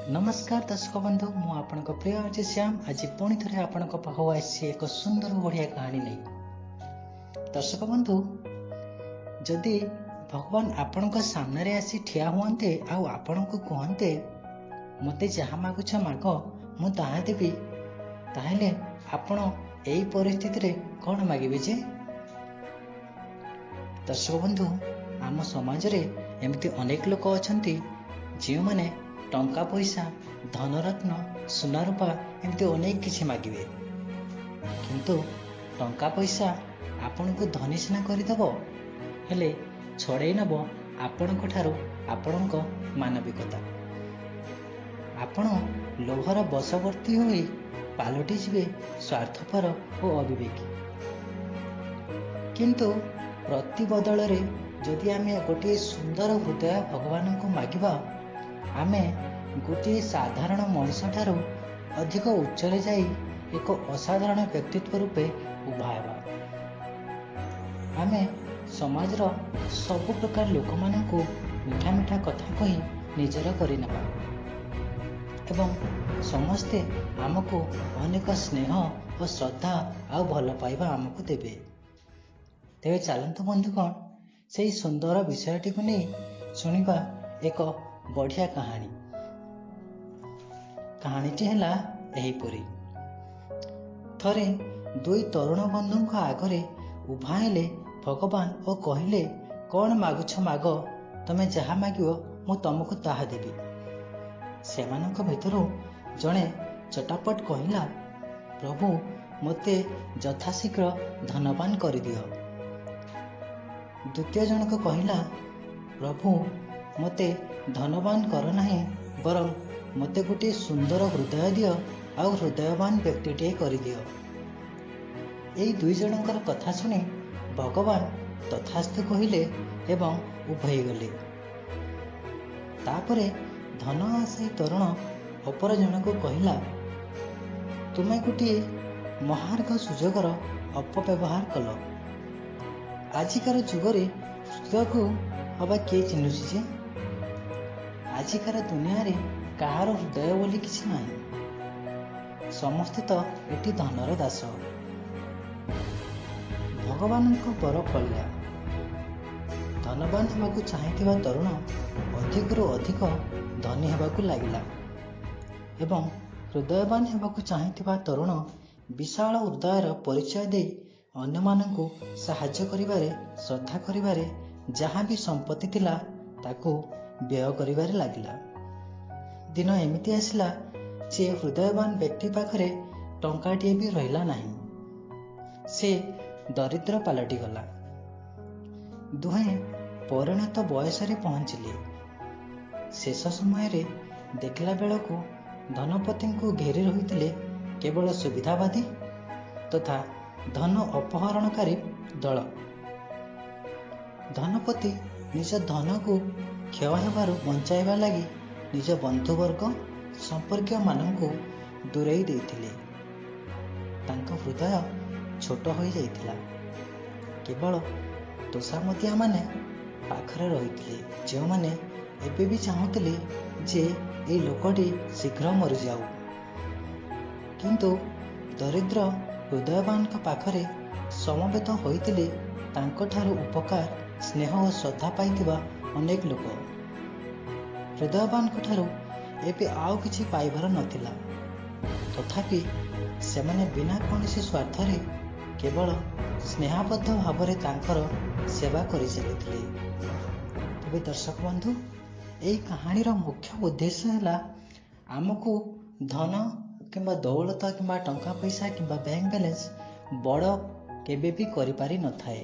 नमस्कार दर्शक बंधु मु आपनक प्रिय अछि श्याम। आज पुणी थे आपनक पाखु आसी एक सुंदर बढ़िया कहानी नहीं। दर्शक बंधु, जदि भगवान आपनक सामने रे आसी ठिया हुअन्ते आउ आपनक कहन्ते मते जहा मागुछ माग मु ताहा देबी, ताहेले आपण एई परिस्थिति रे कोन मागिबे जे? दर्शक बंधु, आम समाज रे एमती अनेक लोक अछंती जे माने टंका पैसा धनरत्न सुना रूपा एमती अनेक किछि मागिबे, किंतु टंका पैसा आपनको धनी सिना करदेव हेले छड़े नब आपणक ठारू आपणक मानविकता। आपण लोभर बशवर्ती होई पालटी जिवे स्वार्थपर और अविवेकी। किंतु प्रति बदल रे जदि आमे गोटे सुंदर हृदय भगवान को मागिबा, आमे गोटे साधारण मनुष्य ठारू अधिक उच्चरे जाई एक असाधारण व्यक्तित्व रूपे उभा हेबा। आमे समाज रो सब प्रकार लोक मानकु मीठा मीठा कथा कही निजर करि नेबा एवं समस्ते आमको अनेक स्नेह और श्रद्धा आउ भल पाइबा आमको देबे। तेबे चलंतु बंधुगण, सेही सुंदर विषयटी को नहीं सुनिबा एक बढ़िया कहानी। कहानीटी हैला एहीपरि। थरे दुई तरुण बंधुଙ୍କ आगरे उभा हेले भगवान और कहिले, कौन मागुछ माग, तमे जहा मागियो मु तुमको ताहा देबी। सेमानक भितरु जणे चटापट कहिला, प्रभु मते यथाशीघ्र धनवान कर दियो। द्वितीय जनक कहिला, प्रभु मते धनवान कर नाही, बरं मते गोटे सुंदर हृदय दियो आउ हृदयवान व्यक्तिटे कर दियो। एई दुई जनकर कथा सुनी भगवान तथास्तु कहिले एवं उभय गले। तापरे धन आशायी तरुण अपर जनक कहिला, तुमे गोटे महार्घ सुजोगर अपव्यवहार कल। आजिकार जुगरे हृदय को हवा किए चिन्हुछि जे? आजिकार दुनिया रे कहार हृदय बोली किछि नाही, समस्ते तो एटी धनर दास। भगवान को बर फलिया। धनवान हेबाकु चाहिथिबा तरुण अधिकरु अधिक धनी हेबाकु लागिला एवं हृदयवान हेबाकु चाहिथिबा तरुण विशाल हृदयर परिचय दे अन्य मानकु साहाय्य करिबारे, श्रद्धा करिबारे, जहाँ भी संपत्ति थिला ताकु व्यय करिबारे लागिला। दिन एमिति आसिला जे हृदयवान व्यक्ति पाखरे टंकाटिए भी रहिला नाही, से दरिद्र पालटी गला। दुहें परिणत बयस रे पहुंचिले। शेष समय रे देखला बेलकु धनपति को घेरी रहिथिले केवल सुविधावादी तथा धन अपहरणकारी दल। धनपति निज धन को क्षय हेबारु बंचाइबा लगी निज बंधुवर्ग संपर्क मानंकु दूरेई देइथिले। तांको हृदय छोट हो जाइथिला। केवल तोषामतिया माने पाखरे रहिथिले, जे माने एबे भी चाहुथिले जे एई लोकटी शीघ्र मरि जाऊ। किंतु दरिद्र हृदयवान पाखरे समवेत होइथिले तांको ठारू उपकार, स्नेह और श्रद्धा पाइथिबा अनेक लोक। हृदयवान ठारू एबे आउ किछि पाइबार नथिला, तथापि सेमाने बिना कौनसी स्वार्थ रे केवल स्नेहबद्ध भावरे तांकर सेवा करि चलिथिले। तबे दर्शक बंधु, एई कहानीर मुख्य उद्देश्य हैला आमको धन किंबा दौलत किंबा टंका पैसा किंबा बैंक बैलेंस बड़ केबे भी करि पारि न थाए।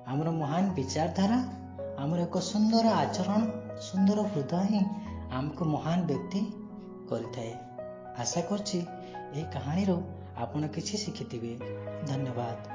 आमर महान विचारधारा, आमर एक सुंदर आचरण, सुंदर हृदय ही आमको महान व्यक्ति करिथाए। आशा करछि एई कहानी रो आपण किछि शिखिथिबे। धन्यवाद।